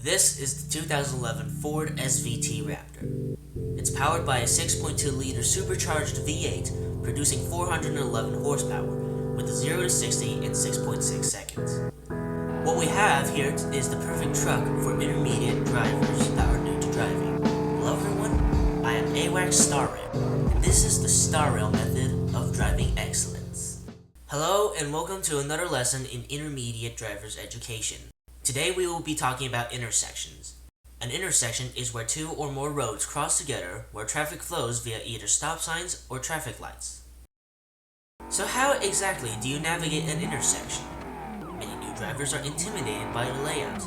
This is the 2011 Ford SVT Raptor. It's powered by a 6.2-liter supercharged V8 producing 411 horsepower with a 0 to 60 in 6.6 seconds. What we have here is the perfect truck for intermediate drivers that are new to driving. Hello everyone, I am AWACS Starrail, and this is the Starrail method of driving excellence. Hello and welcome to another lesson in intermediate driver's education. Today we will be talking about intersections. An intersection is where two or more roads cross together where traffic flows via either stop signs or traffic lights. So how exactly do you navigate an intersection? Many new drivers are intimidated by the layout.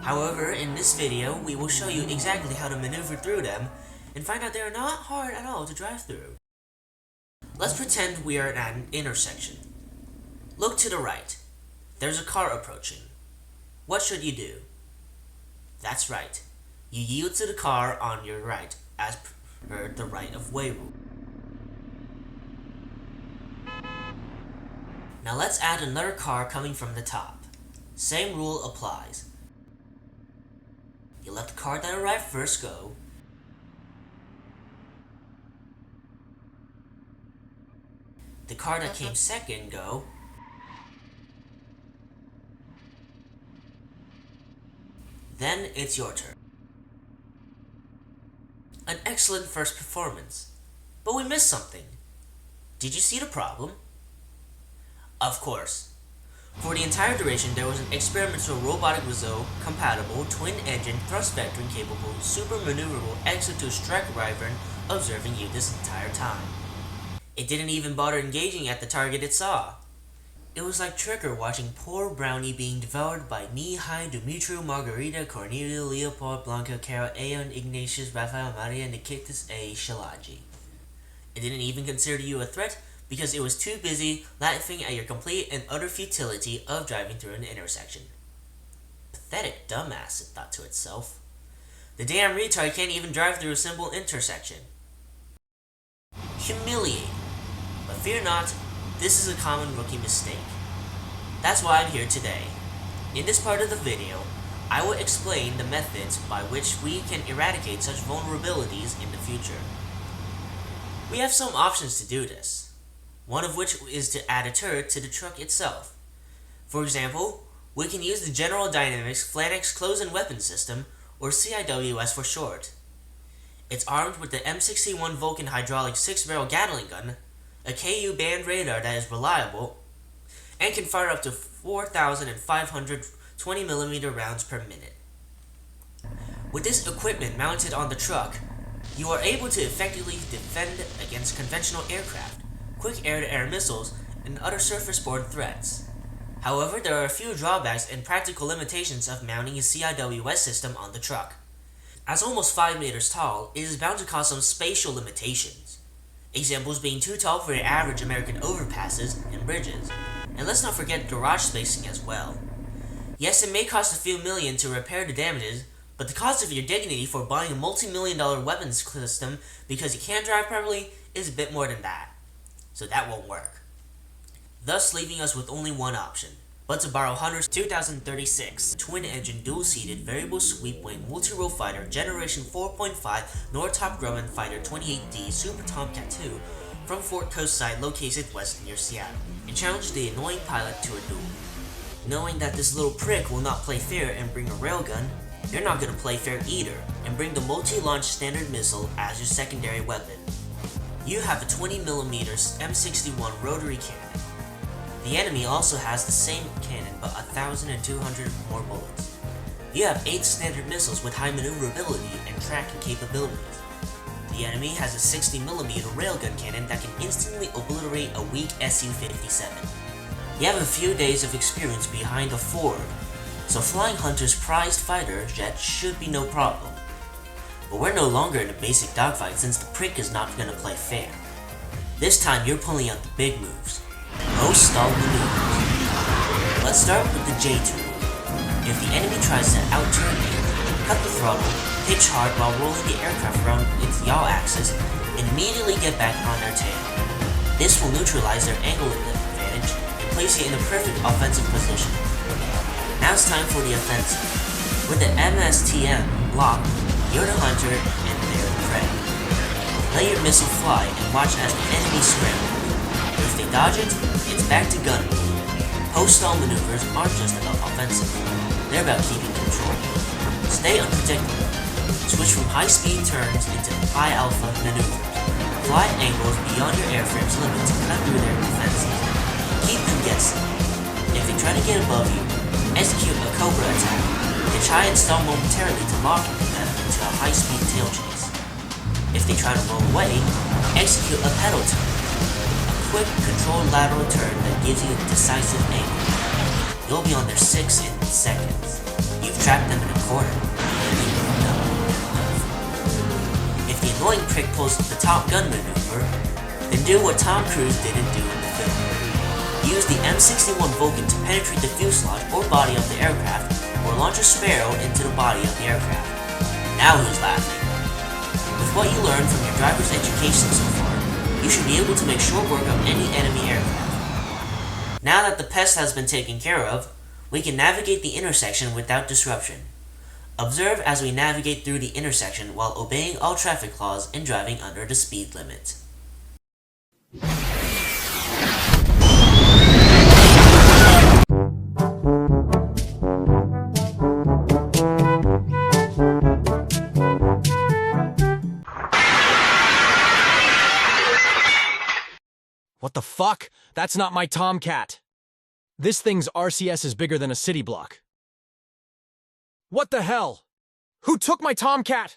However, in this video we will show you exactly how to maneuver through them and find out they are not hard at all to drive through. Let's pretend we are at an intersection. Look to the right. There's a car approaching. What should you do? That's right. You yield to the car on your right as per the right-of-way rule. Now let's add another car coming from the top. Same rule applies. You let the car that arrived first go. The car that came second go. Then it's your turn. An excellent first performance. But we missed something. Did you see the problem? Of course. For the entire duration, there was an experimental robotic Rizzo compatible twin-engine thrust-vectoring capable supermaneuverable exit-to strike Wyvern observing you this entire time. It didn't even bother engaging at the target it saw. It was like Trigger watching poor Brownie being devoured by knee-high Dumitru, Margarita, Cornelia, Leopold, Blanca, Carol, Aeon, Ignatius, Raphael, Maria, Nikitas, A, Shalaji. It didn't even consider you a threat because it was too busy laughing at your complete and utter futility of driving through an intersection. Pathetic dumbass, it thought to itself. The damn retard can't even drive through a simple intersection. Humiliating. But fear not, this is a common rookie mistake. That's why I'm here today. In this part of the video, I will explain the methods by which we can eradicate such vulnerabilities in the future. We have some options to do this, one of which is to add a turret to the truck itself. For example, we can use the General Dynamics Flannex Close-In Weapon System, or CIWS for short. It's armed with the M61 Vulcan hydraulic 6-barrel Gatling gun, a KU band radar that is reliable, and can fire up to 4,500 20mm rounds per minute. With this equipment mounted on the truck, you are able to effectively defend against conventional aircraft, quick air-to-air missiles, and other surface-borne threats. However, there are a few drawbacks and practical limitations of mounting a CIWS system on the truck. As almost 5 meters tall, it is bound to cause some spatial limitations. Examples being too tall for your average American overpasses and bridges, and let's not forget garage spacing as well. Yes, it may cost a few million to repair the damages, but the cost of your dignity for buying a multi-million-dollar weapons system because you can't drive properly is a bit more than that. So that won't work. Thus leaving us with only one option, but to borrow Hunter's 2036 twin-engine dual-seated variable sweep-wing multi-role fighter Generation 4.5 Northrop Grumman Fighter 28D Super Tomcat 2 from Fort Coastside located west near Seattle, and challenge the annoying pilot to a duel. Knowing that this little prick will not play fair and bring a railgun, you're not going to play fair either and bring the multi-launch standard missile as your secondary weapon. You have a 20mm M61 rotary cannon. The enemy also has the same cannon but 1,200 more bullets. You have 8 standard missiles with high maneuverability and tracking capabilities. The enemy has a 60mm railgun cannon that can instantly obliterate a weak Su-57. You have a few days of experience behind a Ford, so flying Hunter's prized fighter jet should be no problem. But we're no longer in a basic dogfight since the prick is not going to play fair. This time you're pulling out the big moves. Post-stall maneuvers. Let's start with the J tool. If the enemy tries to out-turn you, cut the throttle, pitch hard while rolling the aircraft around its yaw axis, and immediately get back on their tail. This will neutralize their angle advantage and place you in a perfect offensive position. Now it's time for the offensive. With the MSTM locked, you're the hunter and they're the prey. Let your missile fly and watch as the enemy scramble. If they dodge it, it's back to gun mode. Post-stall maneuvers aren't just about offensive, they're about keeping control. Stay unpredictable. Switch from high-speed turns into high-alpha maneuvers. Fly at angles beyond your airframe's limit to cut through their defenses. Keep them guessing. If they try to get above you, execute a Cobra attack, and try and stall momentarily to lock them into a high-speed tail chase. If they try to roll away, execute a pedal turn, a quick, controlled lateral turn that gives you a decisive angle. You'll be on their 6 in seconds. You've trapped them in a corner, and leave them done. If the annoying prick pulls the Top Gun maneuver, then do what Tom Cruise didn't do in the film. Use the M61 Vulcan to penetrate the fuselage or body of the aircraft, or launch a Sparrow into the body of the aircraft. Now who's laughing? With what you learned from your driver's education so far, you should be able to make short work of any enemy aircraft. Now that the pest has been taken care of, we can navigate the intersection without disruption. Observe as we navigate through the intersection while obeying all traffic laws and driving under the speed limit. What the fuck? That's not my Tomcat. This thing's RCS is bigger than a city block. What the hell? Who took my Tomcat?